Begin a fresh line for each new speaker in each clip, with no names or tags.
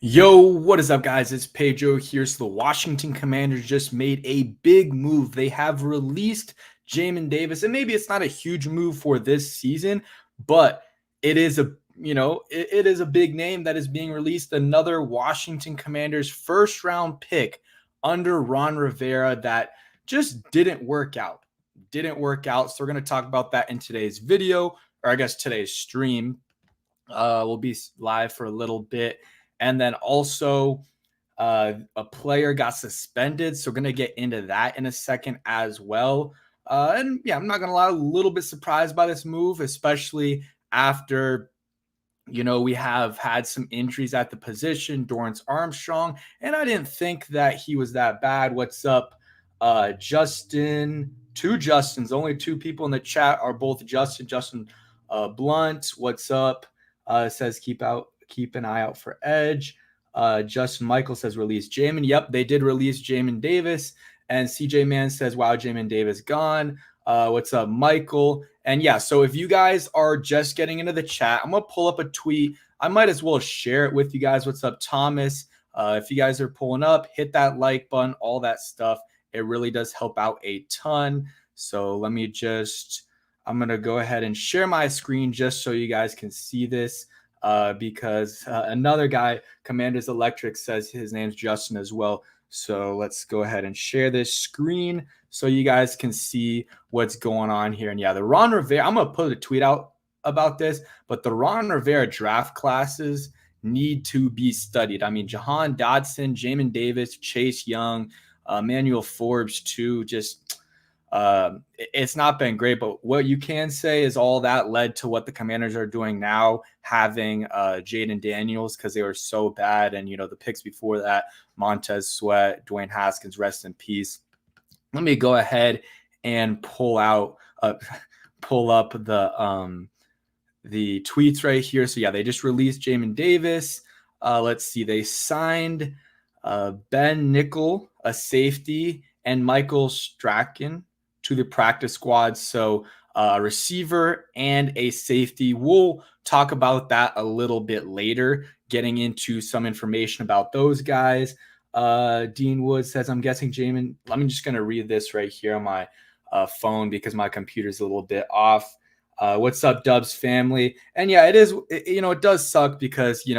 Yo, what is up, guys? It's Pedro here. So the Washington Commanders just made a big move. They have released Jamin Davis, and maybe it's not a huge move for this season, but it is it is a big name that is being released. Another Washington Commanders first round pick under Ron Rivera that just didn't work out. Didn't work out. So we're going to talk about that in today's video, or I guess today's stream. We'll be live for a little bit. And then also, a player got suspended. So we're going to get into that in a second as well. And yeah, I'm not going to lie, a little bit surprised by this move, especially after we have had some injuries at the position, Dorrance Armstrong, and I didn't think that he was that bad. What's up, Justin? Two Justins, only two people in the chat are both Justin. Justin Blunt, what's up? Says keep an eye out for Edge. Justin Michael says release Jamin. Yep, they did release Jamin Davis. And CJ Man says, wow, Jamin Davis gone. What's up, Michael? And yeah, so if you guys are just getting into the chat, I'm going to pull up a tweet. I might as well share it with you guys. What's up, Thomas? If you guys are pulling up, hit that like button, all that stuff. It really does help out a ton. So I'm going to go ahead and share my screen just so you guys can see this. Because another guy, Commanders Electric, says his name's Justin as well. So let's go ahead and share this screen so you guys can see what's going on here. And yeah, the Ron Rivera, I'm going to put a tweet out about this, but the Ron Rivera draft classes need to be studied. I mean, Jahan Dotson, Jamin Davis, Chase Young, Emmanuel Forbes too, it's not been great, but what you can say is all that led to what the Commanders are doing now, having Jaden Daniels, because they were so bad. And, the picks before that, Montez Sweat, Dwayne Haskins, rest in peace. Let me go ahead and pull up the tweets right here. So yeah, they just released Jamin Davis. Let's see. They signed Ben Nickel, a safety, and Michael Strachan to the practice squad. So a receiver and a safety. We'll talk about that a little bit later, getting into some information about those guys. Dean Wood says, I'm guessing Jamin. I'm just going to read this right here on my phone because my computer's a little bit off. What's up, Dubs family? And yeah, it does suck because,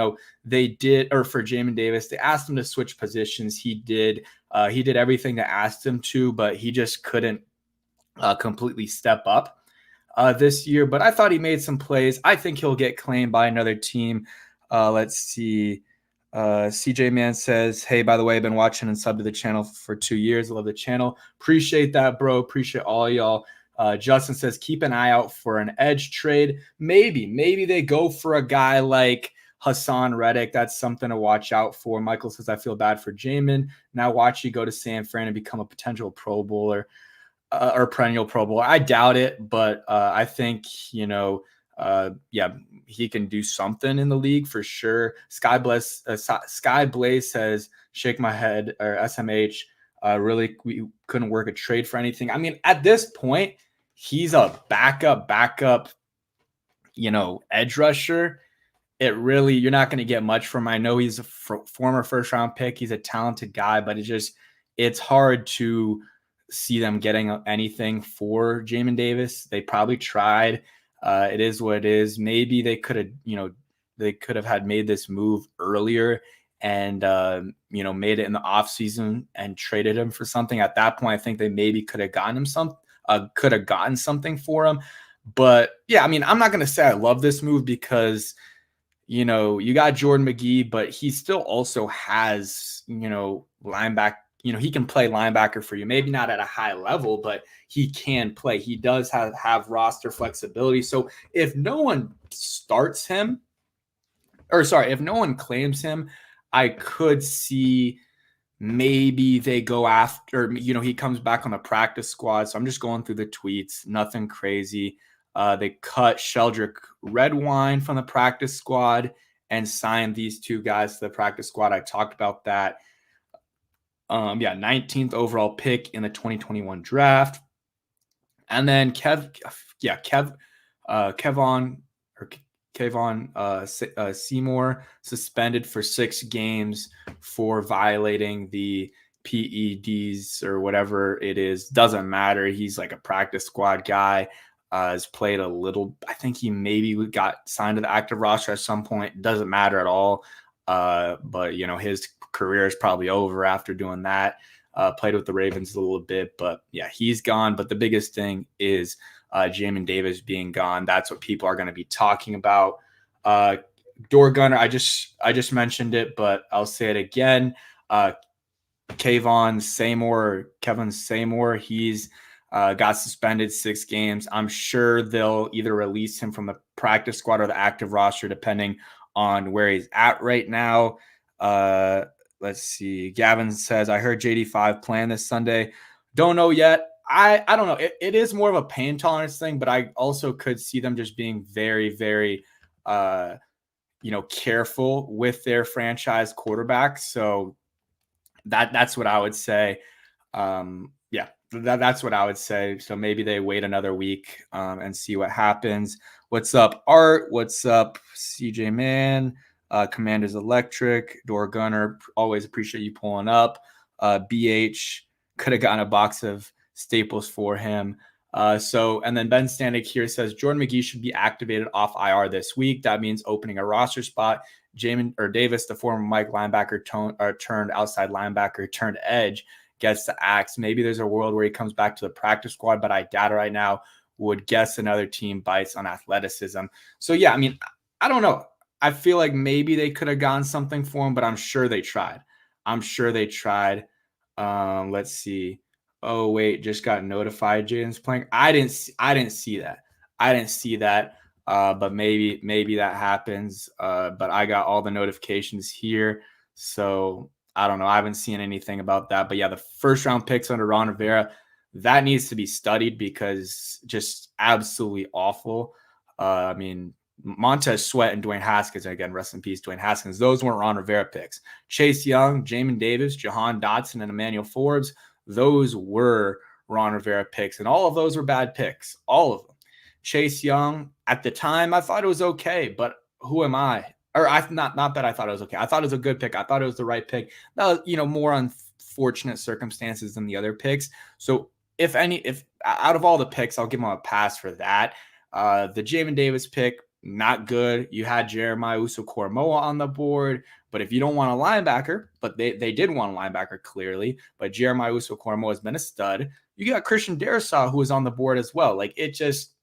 they did, or for Jamin Davis, they asked him to switch positions. He did everything they asked him to, but he just couldn't completely step up this year. But I thought he made some plays. I think he'll get claimed by another team. Let's see. CJ Man says, hey, by the way, I've been watching and subbed to the channel for 2 years. I love the channel. Appreciate that, bro. Appreciate all y'all. Justin says, keep an eye out for an edge trade. Maybe they go for a guy like Hassan Reddick. That's something to watch out for. Michael says, I feel bad for Jamin. Now watch you go to San Fran and become a potential Pro Bowler or perennial Pro Bowler. I doubt it, but I think, he can do something in the league for sure. Sky Blaze says, shake my head, or SMH. Really, we couldn't work a trade for anything. I mean, at this point, he's a backup, edge rusher. You're not going to get much from him. I know he's a former first round pick. He's a talented guy, but it's hard to see them getting anything for Jamin Davis. They probably tried. It is what it is. Maybe they could have had made this move earlier and made it in the offseason and traded him for something. At that point, I think they maybe could have gotten something for him. But yeah, I mean, I'm not going to say I love this move because you got Jordan McGee, but he still also has linebacker. He can play linebacker for you. Maybe not at a high level, but he can play. He does have roster flexibility. So if no one starts him, if no one claims him, I could see maybe they go after, he comes back on the practice squad. So I'm just going through the tweets. Nothing crazy. They cut Sheldrick Redwine from the practice squad and signed these two guys to the practice squad. I talked about that. 19th overall pick in the 2021 draft. And then Kevon Seymour suspended for 6 games for violating the PEDs or whatever it is. Doesn't matter. He's like a practice squad guy. Has played a little. I think he maybe got signed to the active roster at some point. Doesn't matter at all. But his career is probably over after doing that. Played with the Ravens a little bit, but yeah, he's gone. But the biggest thing is Jamin Davis being gone. That's what people are going to be talking about. Door gunner, I just mentioned it, but I'll say it again. Kevin Seymour, he's got suspended 6 games. I'm sure they'll either release him from the practice squad or the active roster, depending on where he's at right now. Let's see. Gavin says, I heard JD5 playing this Sunday. Don't know yet. I don't know. It is more of a pain tolerance thing, but I also could see them just being very, very, careful with their franchise quarterback. So that's what I would say. Yeah, that's what I would say. So maybe they wait another week and see what happens. What's up, Art? What's up, CJ Man? Commander's Electric, Door Gunner. Always appreciate you pulling up. BH could have gotten a box of staples for him. And then Ben Stanek here says Jordan McGee should be activated off IR this week. That means opening a roster spot. Jamin or Davis, the former Mike linebacker turned outside linebacker, turned edge, gets the axe. Maybe there's a world where he comes back to the practice squad, but I doubt it right now. Would guess another team bites on athleticism. So yeah, I mean, I don't know. I feel like maybe they could have gone something for him, but I'm sure they tried. Let's see. Oh wait, just got notified Jaden's playing. I didn't see that. But maybe that happens. But I got all the notifications here, so I don't know. I haven't seen anything about that. But yeah, the first round picks under Ron Rivera, that needs to be studied because just absolutely awful. I mean, Montez Sweat and Dwayne Haskins, again, rest in peace, Dwayne Haskins. Those weren't Ron Rivera picks. Chase Young, Jamin Davis, Jahan Dotson, and Emmanuel Forbes, those were Ron Rivera picks, and all of those were bad picks. All of them. Chase Young, at the time, I thought it was okay, but who am I? Or I not that I thought it was okay. I thought it was a good pick. I thought it was the right pick. That was, more unfortunate circumstances than the other picks. So if out of all the picks, I'll give him a pass for that. The Jamin Davis pick, not good. You had Jeremiah Uso-Koromoa on the board, but if you don't want a linebacker, but they did want a linebacker clearly, but Jeremiah Uso-Koromoa has been a stud. You got Christian Darrisaw who was on the board as well. Like it just,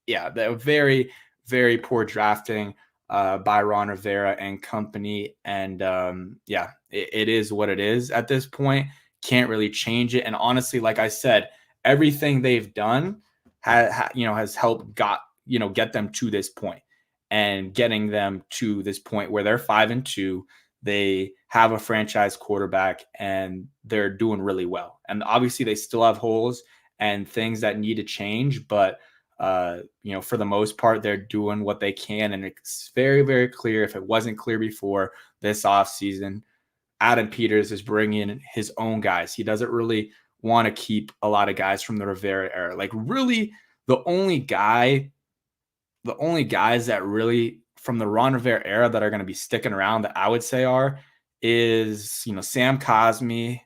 yeah, they're very, very poor drafting by Ron Rivera and company. And it is what it is at this point. Can't really change it. And honestly, like I said, everything they've done has helped get them to this point, and getting them to this point where they're 5-2. They have a franchise quarterback and they're doing really well. And obviously they still have holes and things that need to change, but for the most part, they're doing what they can. And it's very, very clear, if it wasn't clear before this offseason, Adam Peters is bringing in his own guys. He doesn't really want to keep a lot of guys from the Rivera era. Like really the only guys that really from the Ron Rivera era that are going to be sticking around that I would say is Sam Cosmi,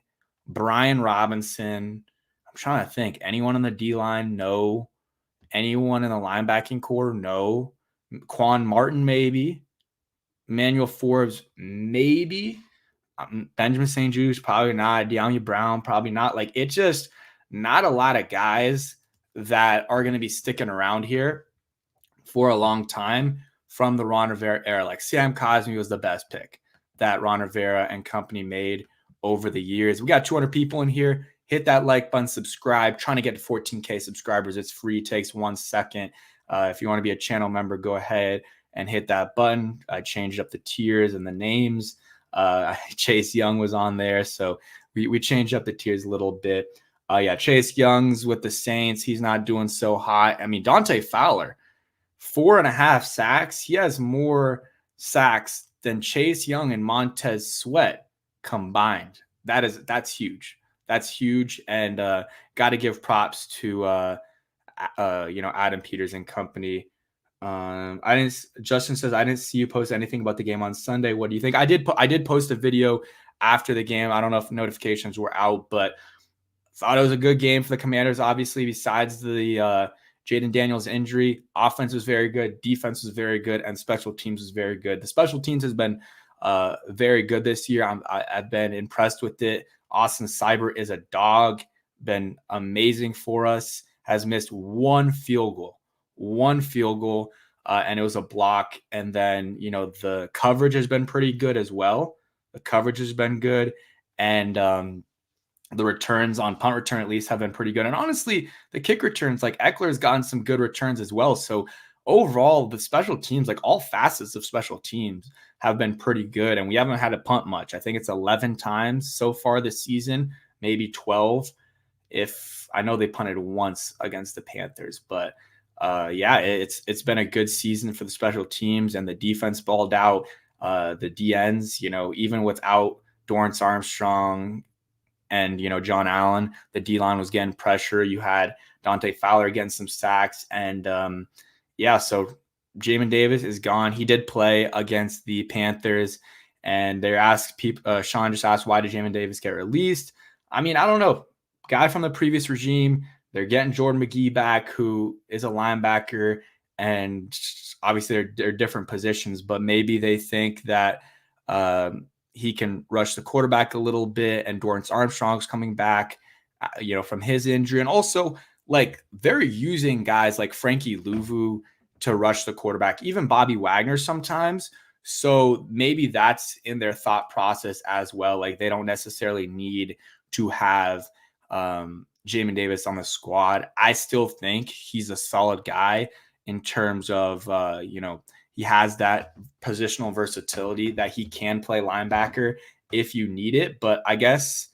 Brian Robinson. I'm trying to think. Anyone on the D-line? No. Anyone in the linebacking core? No. Quan Martin, maybe. Emmanuel Forbes, maybe. Benjamin St. Jude's, probably not. De'Ami Brown, probably not. Like, it's just not a lot of guys that are going to be sticking around here for a long time from the Ron Rivera era. Like, Sam Cosmi was the best pick that Ron Rivera and company made over the years. We got 200 people in here. Hit that like button, subscribe. Trying to get to 14K subscribers. It's free. Takes 1 second. If you want to be a channel member, go ahead and hit that button. I changed up the tiers and the names. Chase Young was on there, so we changed up the tiers a little bit. Chase Young's with the Saints. He's not doing so hot. I mean, Dante Fowler, 4.5 sacks. He has more sacks than Chase Young and Montez Sweat combined. That's huge. That's huge, and got to give props to Adam Peters and company. I didn't. Justin says I didn't see you post anything about the game on Sunday. What do you think? I did. I did post a video after the game. I don't know if notifications were out, but thought it was a good game for the Commanders. Obviously, besides the Jaden Daniels injury, offense was very good, defense was very good, and special teams was very good. The special teams has been very good this year. I've been impressed with it. Austin Cyber is a dog, been amazing for us. Has missed one field goal, and it was a block. And then the coverage has been pretty good as well. The coverage has been good, and the returns on punt return at least have been pretty good. And honestly, the kick returns, like Eckler's gotten some good returns as well. So overall, the special teams, like all facets of special teams, have been pretty good. And we haven't had to punt much. I think it's 11 times so far this season, maybe 12. If I know they punted once against the Panthers, but yeah, it's been a good season for the special teams, and the defense balled out. The DNs, even without Dorrance Armstrong and John Allen, the D line was getting pressure. You had Dante Fowler getting some sacks, and yeah, so Jamin Davis is gone. He did play against the Panthers, and they asked people. Sean just asked, why did Jamin Davis get released? I mean, I don't know. Guy from the previous regime. They're getting Jordan McGee back, who is a linebacker, and obviously they're different positions, but maybe they think that he can rush the quarterback a little bit, and Dorrance Armstrong's coming back, from his injury. And also, like, they're using guys like Frankie Louvu to rush the quarterback, even Bobby Wagner sometimes. So maybe that's in their thought process as well. Like, they don't necessarily need to have Jamin Davis on the squad. I still think he's a solid guy in terms of, he has that positional versatility that he can play linebacker if you need it. But I guess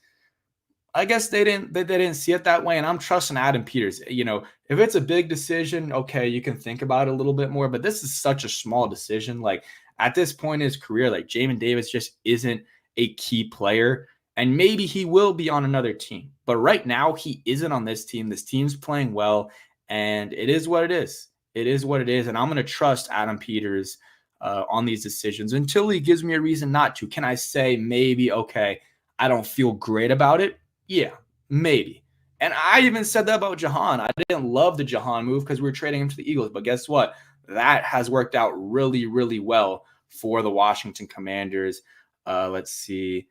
they didn't see it that way, and I'm trusting Adam Peters. If it's a big decision, okay, you can think about it a little bit more. But this is such a small decision. Like, at this point in his career, like, Jamin Davis just isn't a key player, and maybe he will be on another team. But right now, he isn't on this team. This team's playing well, and it is what it is. It is what it is, and I'm going to trust Adam Peters on these decisions until he gives me a reason not to. Can I say maybe, okay, I don't feel great about it? Yeah, maybe. And I even said that about Jahan. I didn't love the Jahan move because we were trading him to the Eagles, but guess what? That has worked out really, really well for the Washington Commanders. Let's see.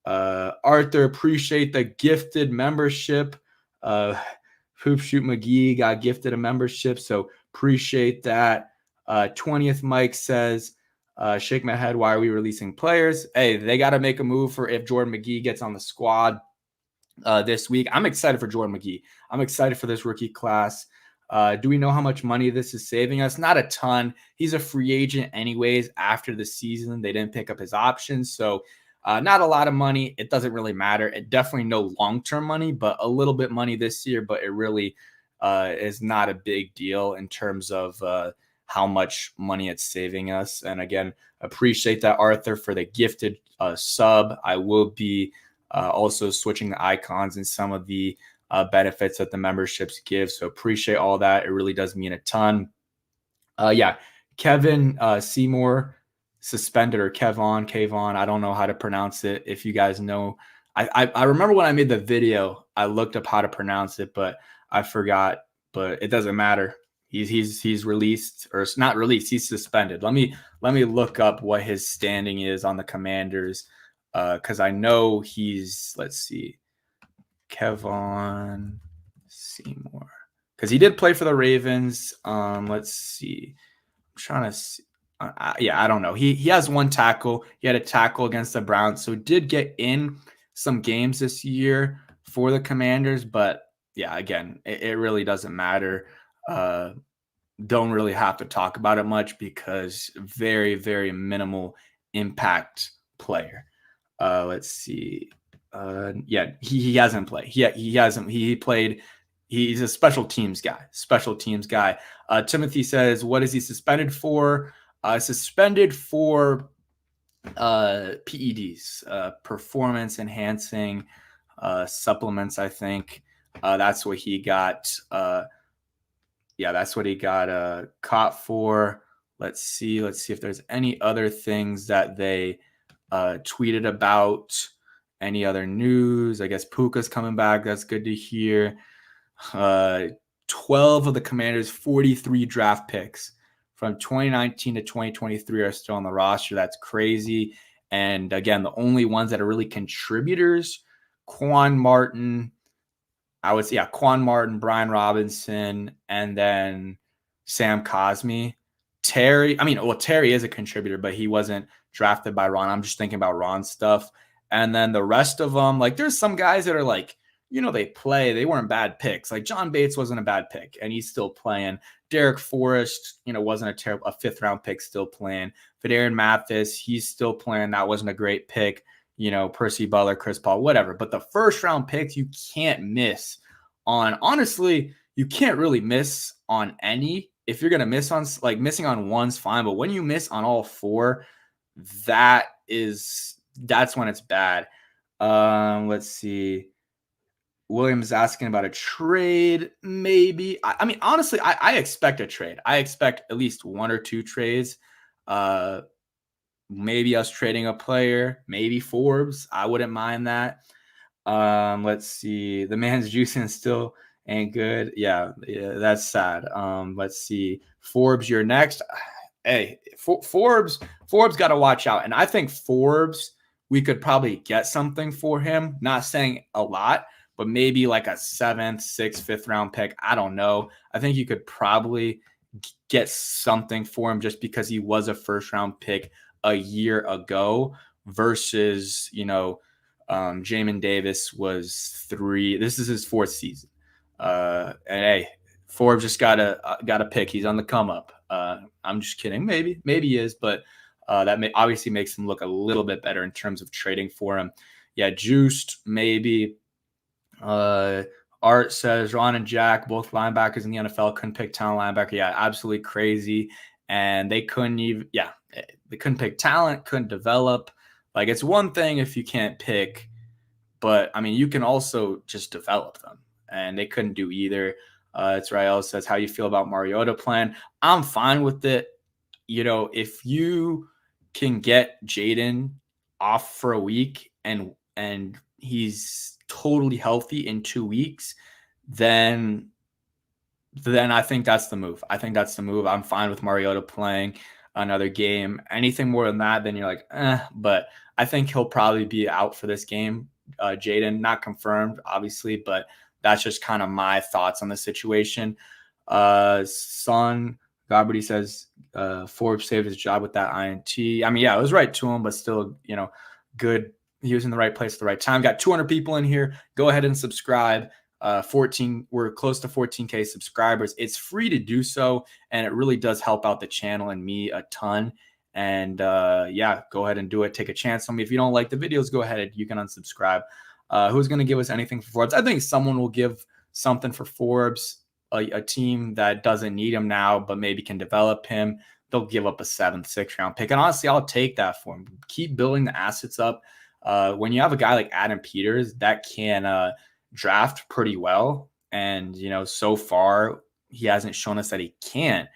Arthur, appreciate the gifted membership. Hoop Shoot McGee got gifted a membership, so appreciate that. 20th Mike says, shake my head, why are we releasing players? Hey, they got to make a move for if Jordan McGee gets on the squad this week. I'm excited for Jordan McGee. I'm excited for this rookie class. Do we know how much money this is saving us? Not a ton. He's a free agent anyways after the season. They didn't pick up his options, so not a lot of money. It doesn't really matter. It definitely no long-term money, but a little bit money this year, but it really is not a big deal in terms of how much money it's saving us. And again, appreciate that, Arthur, for the gifted sub. I will be also switching the icons and some of the benefits that the memberships give. So appreciate all that. It really does mean a ton. Yeah, Kevin Seymour suspended, or Kevon. I don't know how to pronounce it. If you guys know, I remember when I made the video, I looked up how to pronounce it, but I forgot. But it doesn't matter. He's released, or it's not released. He's suspended. Let me look up what his standing is on the Commanders, because I know he's. Let's see, Kevon Seymour, because he did play for the Ravens. Let's see. I'm trying to see. I don't know. He has one tackle. He had a tackle against the Browns, so did get in some games this year for the Commanders. But yeah, again, it really doesn't matter. Don't really have to talk about it much because very, very minimal impact player. Let's see. Yeah, he hasn't played. He hasn't. He played. He's a special teams guy. Timothy says, what is he suspended for? Suspended for PEDs, performance enhancing supplements, I think. That's what he got Yeah, that's what he got caught for. Let's see. Let's see if there's any other things that they tweeted about. Any other news? I guess Puka's coming back. That's good to hear. Uh, 12 of the Commanders' 43 draft picks from 2019 to 2023 are still on the roster. That's crazy. And again, the only ones that are really contributors, Quan Martin, I would say, yeah, Quan Martin, Brian Robinson, and then Sam Cosmi. Terry is a contributor, but he wasn't drafted by Ron. I'm just thinking about Ron's stuff. And then the rest of them, like, there's some guys that are like, they weren't bad picks. Like John Bates wasn't a bad pick, and he's still playing. Derek Forrest, wasn't a fifth round pick, still playing. Aaron Mathis, he's still playing. That wasn't a great pick. Percy Butler, Chris Paul, whatever. But the first round picks, you can't miss on. Honestly, you can't really miss on any. If you're going to miss on, like, missing on one's fine. But when you miss on all four, that's when it's bad. Let's see. Williams asking about a trade, maybe. Honestly, I expect a trade. I expect at least one or two trades. Maybe us trading a player, maybe Forbes. I wouldn't mind that. Let's see. The man's juicing still ain't good. Yeah, that's sad. Let's see. Forbes, you're next. Hey, Forbes got to watch out. And I think Forbes, we could probably get something for him. Not saying a lot, but maybe like a 7th, 6th, 5th round pick. I don't know. I think you could probably get something for him just because he was a first round pick a year ago versus, Jamin Davis was 3. This is his 4th season. And hey, Forbes just got a pick. He's on the come up. I'm just kidding. Maybe he is, but that obviously makes him look a little bit better in terms of trading for him. Yeah, juiced maybe. Art says Ron and Jack, both linebackers in the NFL, couldn't pick talent linebacker. Yeah, absolutely crazy. And they couldn't even. Yeah, they couldn't pick talent, couldn't develop. Like, it's one thing if you can't pick, but you can also just develop them, and they couldn't do either. It's Rael says, how you feel about Mariota plan? I'm fine with it. If you can get Jaden off for a week and he's totally healthy in 2 weeks, then I think that's the move. I'm fine with Mariota playing another game. Anything more than that, then you're like, but I think he'll probably be out for this game. Jaden, not confirmed, obviously, but that's just kind of my thoughts on the situation. Son Goberty says Forbes saved his job with that INT. Yeah, it was right to him, but still, good. He was in the right place at the right time. Got 200 people in here. Go ahead and subscribe. 14, we're close to 14K subscribers. It's free to do so, and it really does help out the channel and me a ton. And yeah, go ahead and do it. Take a chance on me. If you don't like the videos, go ahead. You can unsubscribe. Who's going to give us anything for Forbes? I think someone will give something for Forbes, a team that doesn't need him now, but maybe can develop him. They'll give up a 7th, 6th round pick. And honestly, I'll take that for him. Keep building the assets up. When you have a guy like Adam Peters that can draft pretty well, and so far he hasn't shown us that he can't,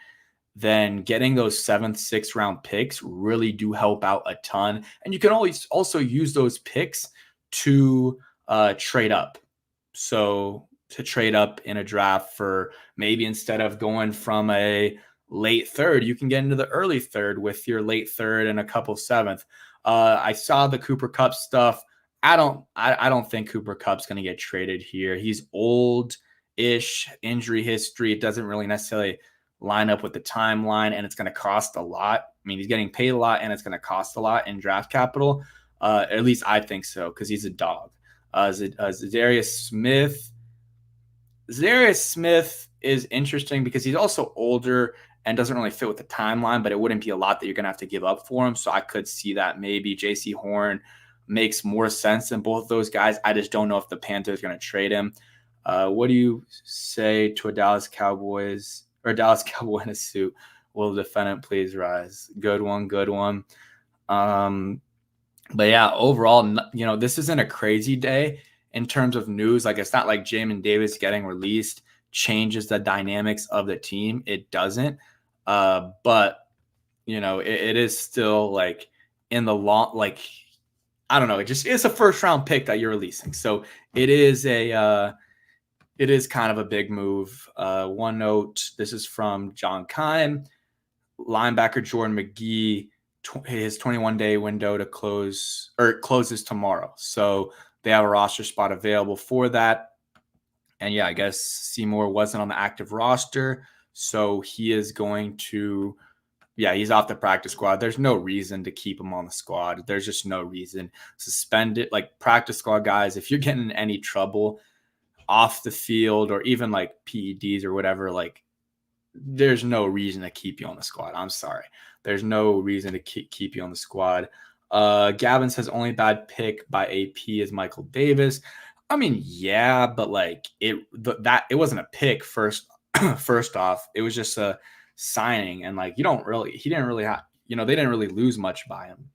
then getting those 7th, 6th round picks really do help out a ton. And you can always also use those picks to trade up. So to trade up in a draft for maybe, instead of going from a late 3rd, you can get into the early 3rd with your late 3rd and a couple 7th. I saw the Cooper Kupp stuff. I don't think Cooper Kupp's going to get traded here. He's old-ish, injury history. It doesn't really necessarily line up with the timeline, and it's going to cost a lot. He's getting paid a lot, and it's going to cost a lot in draft capital. At least I think so, because he's a dog. Zadarius Smith. Zadarius Smith is interesting because he's also older and doesn't really fit with the timeline, but it wouldn't be a lot that you're going to have to give up for him. So I could see that maybe JC Horn makes more sense than both of those guys. I just don't know if the Panthers are going to trade him. What do you say to a Dallas Cowboy in a suit? Will the defendant please rise? Good one. But yeah, overall, this isn't a crazy day in terms of news. Like, it's not like Jamin Davis getting released. changes the dynamics of the team. It doesn't. But it is still like in the long, like, I don't know. It's a first round pick that you're releasing. So it is kind of a big move. One note, this is from John Kime. Linebacker Jordan McGee, his 21-day window to closes tomorrow. So they have a roster spot available for that. And yeah, I guess Seymour wasn't on the active roster. So he is going to, he's off the practice squad. There's no reason to keep him on the squad. There's just no reason. Suspend it. Like, practice squad guys, if you're getting in any trouble off the field or even like PEDs or whatever, like, there's no reason to keep you on the squad. I'm sorry. There's no reason to keep you on the squad. Gavin says only bad pick by AP is Michael Davis. I mean, yeah, but like it wasn't a pick first off. It was just a signing, and like he didn't really have, they didn't really lose much by him.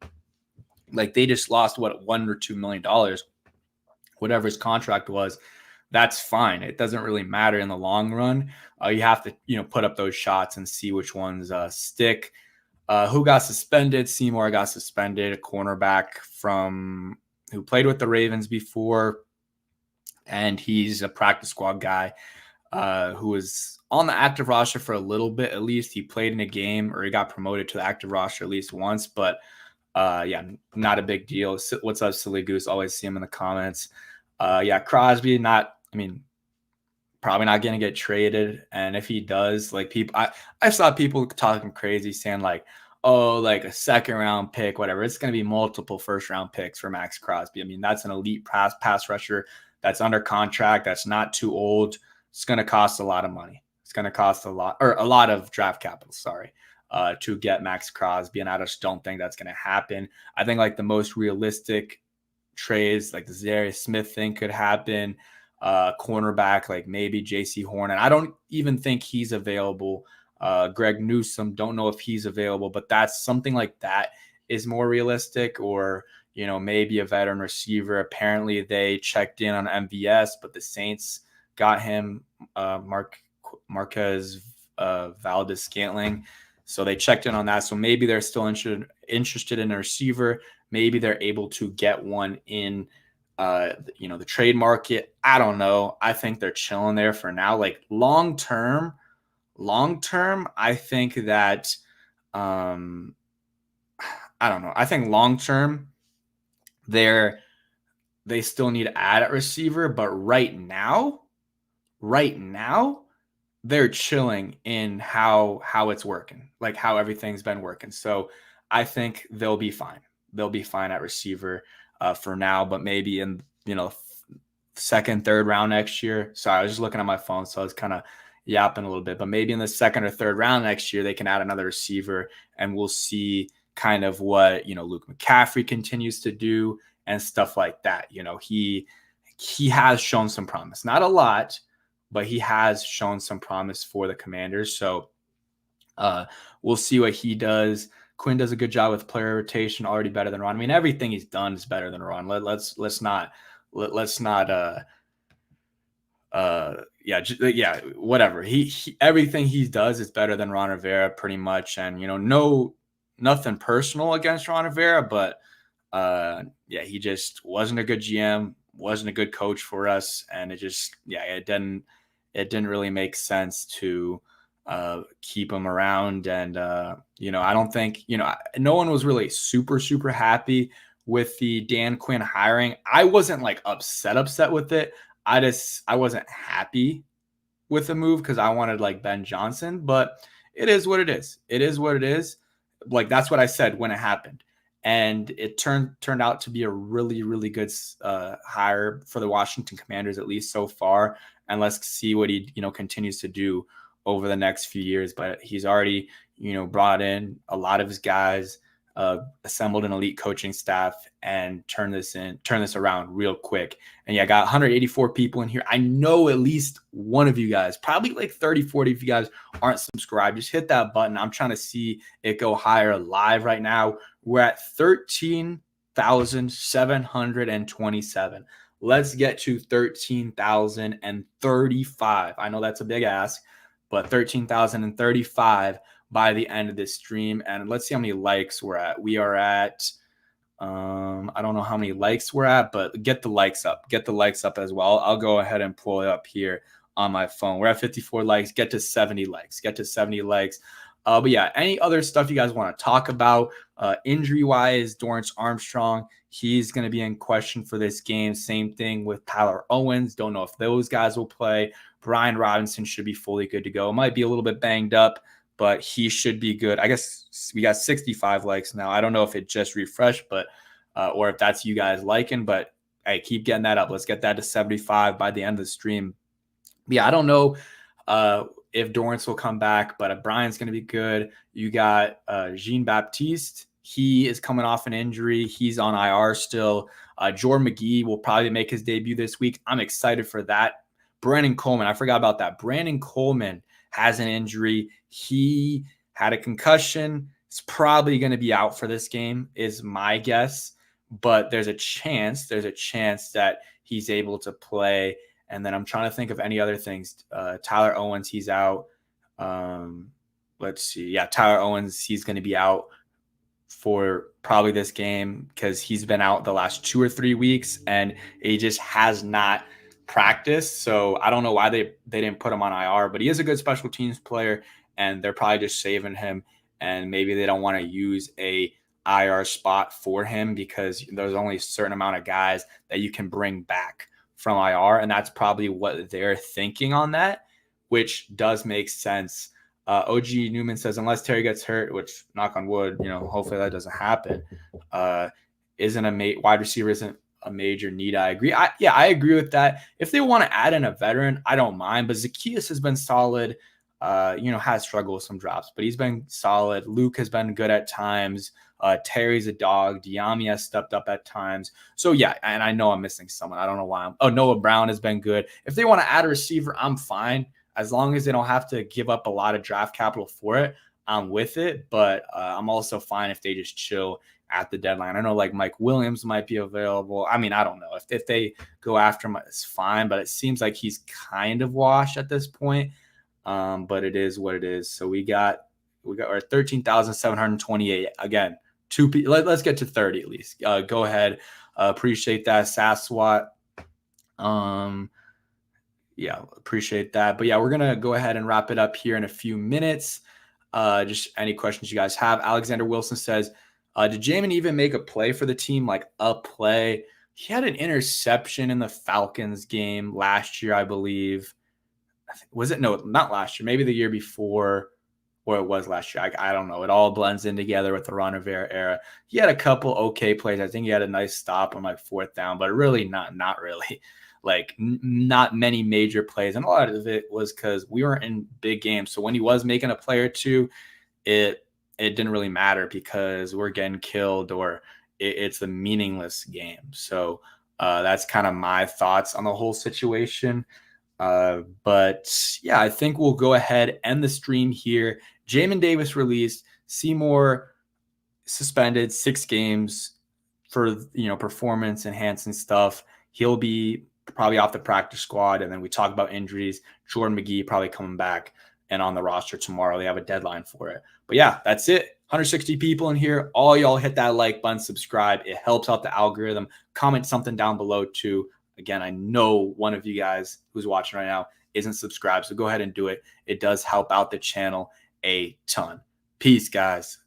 Like, they just lost $1 or $2 million, whatever his contract was. That's fine. It doesn't really matter in the long run. You have to, put up those shots and see which ones stick. Who got suspended? Seymour got suspended, a cornerback who played with the Ravens before, and he's a practice squad guy who was on the active roster for a little bit. At least he played in a game, or he got promoted to the active roster at least once. But not a big deal. What's up, Silly Goose? Always see him in the comments. Crosby, probably not going to get traded. And if he does, like, I saw people talking crazy saying like, oh, like a second round pick, whatever. It's going to be multiple first round picks for Max Crosby. I mean, that's an elite pass rusher that's under contract. That's not too old. It's going to cost a lot of money. It's going to cost a lot of draft capital, to get Max Crosby. And I just don't think that's going to happen. I think like the most realistic trades, like the Zarius Smith thing, could happen. Cornerback, like maybe JC Horn. And I don't even think he's available. Greg Newsome, don't know if he's available, but that's something like that is more realistic. Or, maybe a veteran receiver. Apparently they checked in on MVS, but the Saints got him, Marquez Valdez-Scantling. So they checked in on that. So maybe they're still interested in a receiver. Maybe they're able to get one in, the trade market. I don't know. I think they're chilling there for now. Like, long term, I think that, I don't know. I think long term, they still need to add at receiver. But right now, they're chilling in how it's working, like how everything's been working. So I think they'll be fine. They'll be fine at receiver for now, but maybe in, second, third round next year. Sorry, I was just looking at my phone, so I was kind of yapping a little bit, but maybe in the second or third round next year, they can add another receiver, and we'll see kind of what, Luke McCaffrey continues to do and stuff like that. He has shown some promise, not a lot, but he has shown some promise for the Commanders. So we'll see what he does. Quinn does a good job with player rotation, already better than Ron. I mean, everything he's done is better than Ron. Let's not whatever. He everything he does is better than Ron Rivera, pretty much. And nothing personal against Ron Rivera, but he just wasn't a good GM, wasn't a good coach for us, and it didn't really make sense to keep him around. And I don't think, no one was really super happy with the Dan Quinn hiring. I wasn't like upset with it. I wasn't happy with the move because I wanted like Ben Johnson, but it is what it is. It is what it is. Like, that's what I said when it happened. And it turned out to be a really, really good hire for the Washington Commanders, at least so far. And let's see what he, continues to do over the next few years. But he's already, brought in a lot of his guys, assembled an elite coaching staff, and turn this around real quick. And I got 184 people in here. I know at least one of you guys, probably like 30, 40 of you guys, aren't subscribed. Just hit that button. I'm trying to see it go higher live right now. We're at 13,727. Let's get to 13,035. I know that's a big ask, but 13,035 by the end of this stream. And let's see how many likes we're at. We are at, I don't know how many likes we're at, but get the likes up. Get the likes up as well. I'll go ahead and pull it up here on my phone. We're at 54 likes. Get to 70 likes. Get to 70 likes. But yeah, any other stuff you guys want to talk about? Injury-wise, Dorrance Armstrong, he's going to be in question for this game. Same thing with Tyler Owens. Don't know if those guys will play. Brian Robinson should be fully good to go. Might be a little bit banged up, but he should be good. I guess we got 65 likes now. I don't know if it just refreshed, but or if that's you guys liking, but hey, keep getting that up. Let's get that to 75 by the end of the stream. Yeah, I don't know if Dorrance will come back, but Brian's going to be good. You got Jean Baptiste. He is coming off an injury. He's on IR still. Jordan McGee will probably make his debut this week. I'm excited for that. Brandon Coleman, I forgot about that. Brandon Coleman has an injury. He had a concussion. It's probably going to be out for this game, is my guess. But there's a chance that he's able to play. And then I'm trying to think of any other things. Tyler Owens, he's out. Let's see. Yeah, Tyler Owens, he's going to be out for probably this game because he's been out the last 2 or 3 weeks and he just has not practiced. So I don't know why they didn't put him on IR, but he is a good special teams player and they're probably just saving him. And maybe they don't want to use a IR spot for him because there's only a certain amount of guys that you can bring back from IR. And that's probably what they're thinking on that, which does make sense. OG Newman says, unless Terry gets hurt, which knock on wood, hopefully that doesn't happen. Wide receiver isn't a major need. I agree. I agree with that. If they want to add in a veteran, I don't mind, but Zacchaeus has been solid, has struggled with some drops, but he's been solid. Luke has been good at times. Terry's a dog. Diami has stepped up at times. So yeah, and I know I'm missing someone. I don't know why. Noah Brown has been good. If they want to add a receiver, I'm fine. As long as they don't have to give up a lot of draft capital for it, I'm with it. But I'm also fine if they just chill at the deadline. I know like Mike Williams might be available. I mean, I don't know. If they go after him, it's fine. But it seems like he's kind of washed at this point. But it is what it is. So we got our 13,728. Again, let's get to 30 at least. Go ahead. Appreciate that, Saswat. Yeah, appreciate that. But yeah, we're going to go ahead and wrap it up here in a few minutes. Just any questions you guys have. Alexander Wilson says, did Jamin even make a play for the team? Like a play? He had an interception in the Falcons game last year, I believe. Was it? No, not last year. Maybe the year before, or it was last year. I don't know. It all blends in together with the Ron Rivera era. He had a couple okay plays. I think he had a nice stop on like 4th down, but really not really. Like not many major plays. And a lot of it was because we weren't in big games. So when he was making a play or two, it didn't really matter because we're getting killed or it's the meaningless game. So that's kind of my thoughts on the whole situation. But yeah, I think we'll go ahead, end the stream here. Jamin Davis released, Seymour suspended 6 games for, performance enhancing stuff. He'll be probably off the practice squad. And then we talk about injuries. Jordan McGee probably coming back and on the roster tomorrow. They have a deadline for it. But yeah, that's it. 160 people in here. All y'all hit that like button, subscribe. It helps out the algorithm. Comment something down below too. Again, I know one of you guys who's watching right now isn't subscribed, so go ahead and do it. It does help out the channel a ton. Peace, guys.